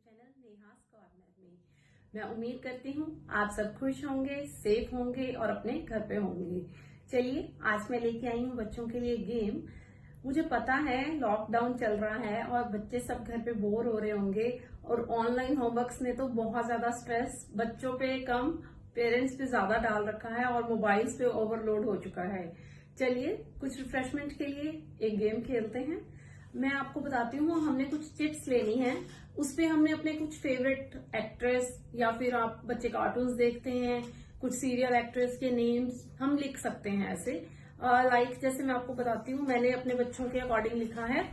Channel नेहास corner में। मैं उम्मीद करती हूँ आप सब खुश होंगे, सेफ होंगे और अपने घर पे होंगे। चलिए आज मैं लेके आई हूँ बच्चों के लिए गेम। मुझे पता है लॉकडाउन चल रहा है और बच्चे सब घर पे बोर हो रहे होंगे और ऑनलाइन होमवर्क्स ने तो बहुत ज्यादा स्ट्रेस बच्चों पे कम पेरेंट्स पे ज्यादा डाल रखा है और मोबाइल्स पे ओवरलोड हो चुका है। चलिए कुछ रिफ्रेशमेंट के लिए एक गेम खेलते हैं। मैं आपको बताती हूँ हमने कुछ टिप्स लेनी है। उसपे हमने अपने कुछ फेवरेट एक्ट्रेस या फिर आप बच्चे कार्टून्स देखते हैं, कुछ सीरियल एक्ट्रेस के नेम्स हम लिख सकते हैं ऐसे। लाइक जैसे मैं आपको बताती हूँ मैंने अपने बच्चों के अकॉर्डिंग लिखा है।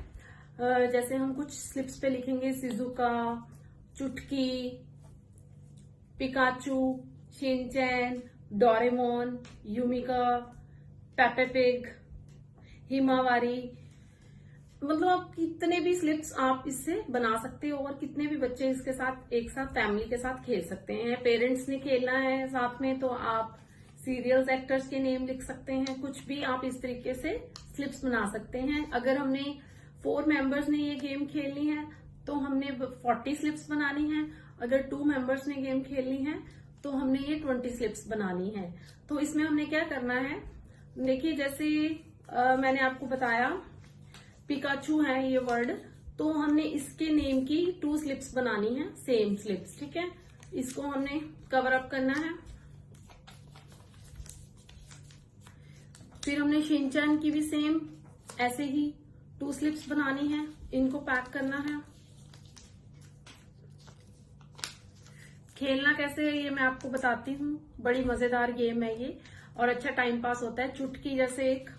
जैसे हम कुछ स्लिप्स पे लिखेंगे Shizuka, Chutki, Pikachu, Shinchan, Doraemon, Yumika, Peppa Pig, Himawari. मतलब आप कितने भी स्लिप्स आप इससे बना सकते हो और कितने भी बच्चे इसके साथ एक साथ फैमिली के साथ खेल सकते हैं। पेरेंट्स ने खेलना है साथ में तो आप सीरियल्स एक्टर्स के नेम लिख सकते हैं। कुछ भी आप इस तरीके से स्लिप्स बना सकते हैं। अगर हमने 4 मेंबर्स ने ये गेम खेलनी है तो हमने 40 स्लिप्स बनानी है। अगर 2 मेंबर्स ने गेम खेलनी है तो हमने ये 20 स्लिप्स बनानी है। तो इसमें हमने क्या करना है, देखिए जैसे मैंने आपको बताया पिकाचू है ये वर्ड, तो हमने इसके नेम की 2 स्लिप्स बनानी है, सेम स्लिप्स। ठीक है, इसको हमने कवर अप करना है। फिर हमने शिनचैन की भी सेम ऐसे ही 2 स्लिप्स बनानी है, इनको पैक करना है। खेलना कैसे है ये मैं आपको बताती हूँ। बड़ी मजेदार गेम है ये और अच्छा टाइम पास होता है। चुटकी जैसे एक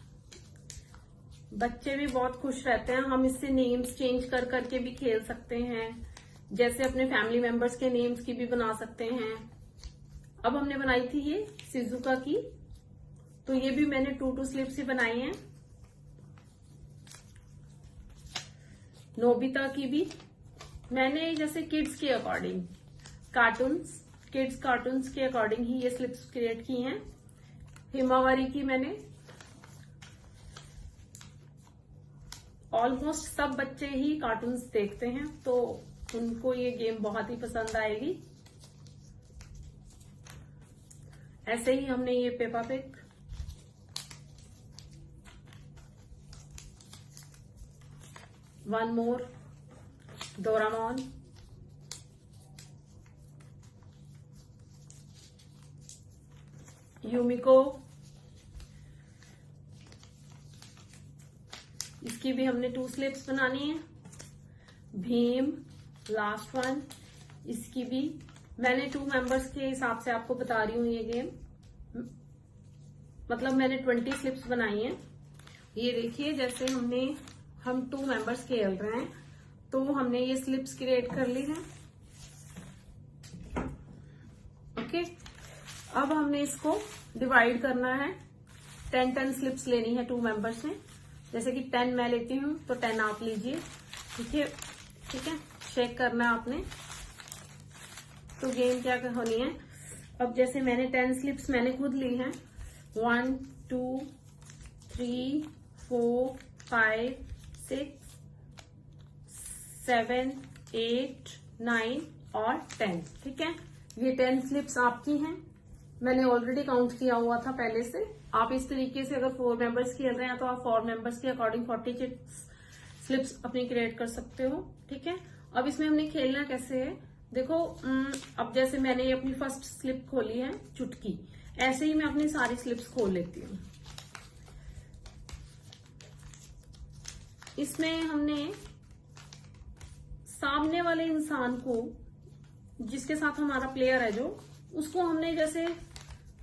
बच्चे भी बहुत खुश रहते हैं। हम इससे नेम्स चेंज कर करके भी खेल सकते हैं, जैसे अपने फैमिली मेंबर्स के नेम्स की भी बना सकते हैं। अब हमने बनाई थी ये शिजुका की, तो ये भी मैंने 2 स्लिप्स ही बनाई हैं। नोबिता की भी मैंने जैसे किड्स के अकॉर्डिंग किड्स कार्टून्स के अकॉर्डिंग ही ये स्लिप्स क्रिएट की हैं। हिमावारी की मैंने ऑलमोस्ट सब बच्चे ही कार्टून्स देखते हैं तो उनको ये गेम बहुत ही पसंद आएगी। ऐसे ही हमने ये Peppa Pig, one more, Doraemon, Yumiko, इसकी भी हमने 2 स्लिप्स बनानी है। भीम लास्ट वन, इसकी भी मैंने 2 मेंबर्स के हिसाब से आपको बता रही हूँ ये गेम, मतलब मैंने 20 स्लिप्स बनाई हैं। ये देखिए जैसे हम 2 मेंबर्स खेल रहे हैं तो हमने ये स्लिप्स क्रिएट कर ली है। ओके, अब हमने इसको डिवाइड करना है। 10 स्लिप्स लेनी है 2 मेंबर्स में। जैसे कि 10 मैं लेती हूँ तो 10 आप लीजिए। ठीक है, शेक करना है आपने। तो गेम क्या होनी है, अब जैसे मैंने 10 स्लिप्स मैंने खुद ली हैं। 1 2 3 4 5 6 7 8 9 और 10। ठीक है, ये 10 स्लिप्स आपकी हैं। मैंने ऑलरेडी काउंट किया हुआ था पहले से। आप इस तरीके से अगर 4 मेंबर्स खेल रहे हैं तो आप 4 मेंबर्स के अकॉर्डिंग 40 स्लिप्स अपनी क्रिएट कर सकते हो। ठीक है, अब इसमें हमने खेलना कैसे है, देखो अब जैसे मैंने अपनी फर्स्ट स्लिप खोली है चुटकी, ऐसे ही मैं अपनी सारी स्लिप्स खोल लेती हूँ। इसमें हमने सामने वाले इंसान को, जिसके साथ हमारा प्लेयर है जो, उसको हमने जैसे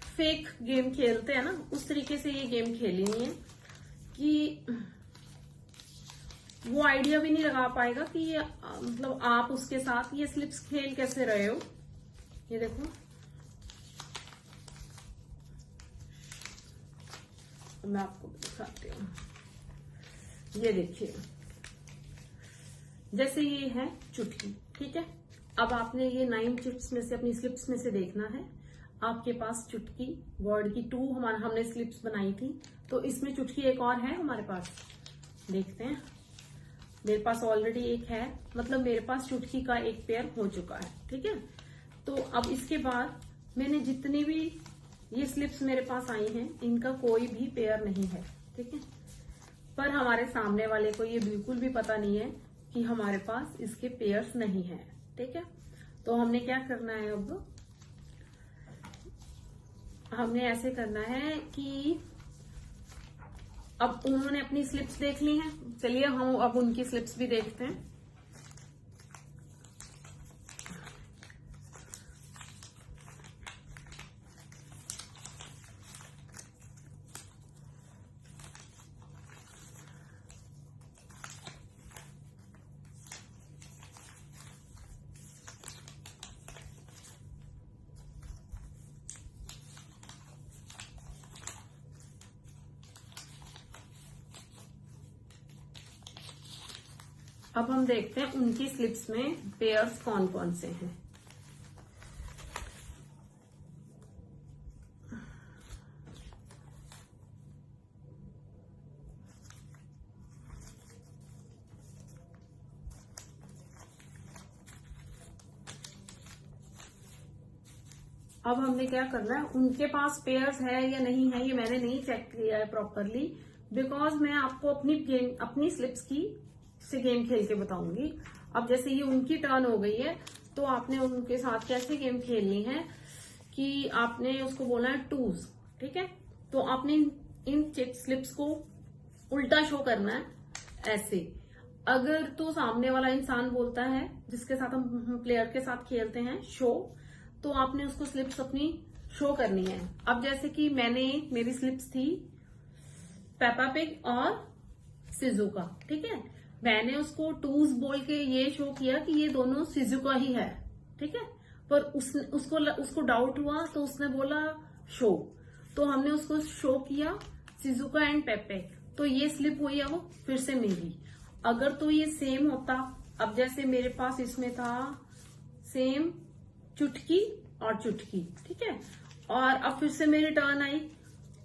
फेक गेम खेलते हैं ना, उस तरीके से ये गेम खेली नहीं है कि वो आइडिया भी नहीं लगा पाएगा कि ये मतलब आप उसके साथ ये स्लिप्स खेल कैसे रहे हो। ये देखो, मैं आपको दिखाती हूँ। ये देखिए जैसे ये है चुटकी। ठीक है, अब आपने ये 9 चिप्स में से अपनी स्लिप्स में से देखना है। आपके पास चुटकी वर्ड की 2 हमने स्लिप्स बनाई थी, तो इसमें चुटकी एक और है हमारे पास, देखते हैं। मेरे पास ऑलरेडी एक है, मतलब मेरे पास चुटकी का एक पेयर हो चुका है। ठीक है, तो अब इसके बाद मैंने जितनी भी ये स्लिप्स मेरे पास आई हैं, इनका कोई भी पेयर नहीं है। ठीक है, पर हमारे सामने वाले को ये बिल्कुल भी पता नहीं है कि हमारे पास इसके पेयर्स नहीं है। ठीक है, तो हमने क्या करना है, अब हमने ऐसे करना है कि अब उन्होंने अपनी स्लिप्स देख ली हैं, चलिए हम अब उनकी स्लिप्स भी देखते हैं। अब हम देखते हैं उनकी स्लिप्स में पेयर्स कौन कौन से हैं। अब हमने क्या करना है, उनके पास पेयर्स है या नहीं है ये मैंने नहीं चेक किया है प्रॉपरली, बिकॉज मैं आपको अपनी स्लिप्स की से गेम खेल के बताऊंगी। अब जैसे ये उनकी टर्न हो गई है, तो आपने उनके साथ कैसे गेम खेलनी है कि आपने उसको बोलना है टूज। ठीक है, तो आपने इन स्लिप्स को उल्टा शो करना है ऐसे। अगर तो सामने वाला इंसान बोलता है जिसके साथ हम प्लेयर के साथ खेलते हैं शो, तो आपने उसको स्लिप्स अपनी शो करनी है। अब जैसे कि मेरी स्लिप्स थी पेपा पिग और सिजुका। ठीक है, मैंने उसको टूज बोल के ये शो किया कि ये दोनों सिजुका ही है। ठीक है, पर उसको डाउट हुआ तो उसने बोला शो, तो हमने उसको शो किया सिजुका एंड पेपे, तो ये स्लिप हुई है वो फिर से मेरी। अगर तो ये सेम होता, अब जैसे मेरे पास इसमें था सेम चुटकी और चुटकी। ठीक है, और अब फिर से मेरी टर्न आई,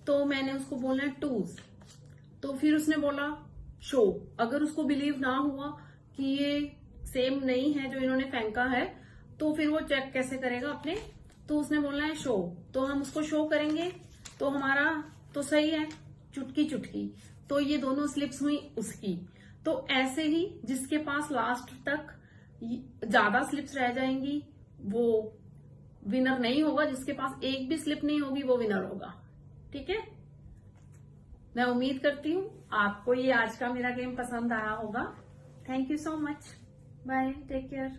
तो मैंने उसको बोलना है टूज, तो फिर उसने बोला शो। अगर उसको बिलीव ना हुआ कि ये सेम नहीं है जो इन्होंने फेंका है, तो फिर वो चेक कैसे करेगा अपने, तो उसने बोलना है शो, तो हम उसको शो करेंगे, तो हमारा तो सही है चुटकी चुटकी, तो ये दोनों स्लिप्स हुई उसकी। तो ऐसे ही जिसके पास लास्ट तक ज्यादा स्लिप्स रह जाएंगी वो विनर नहीं होगा, जिसके पास एक भी स्लिप नहीं होगी वो विनर होगा। ठीक है, मैं उम्मीद करती हूँ आपको ये आज का मेरा गेम पसंद आया होगा। Thank you so much, bye, take care.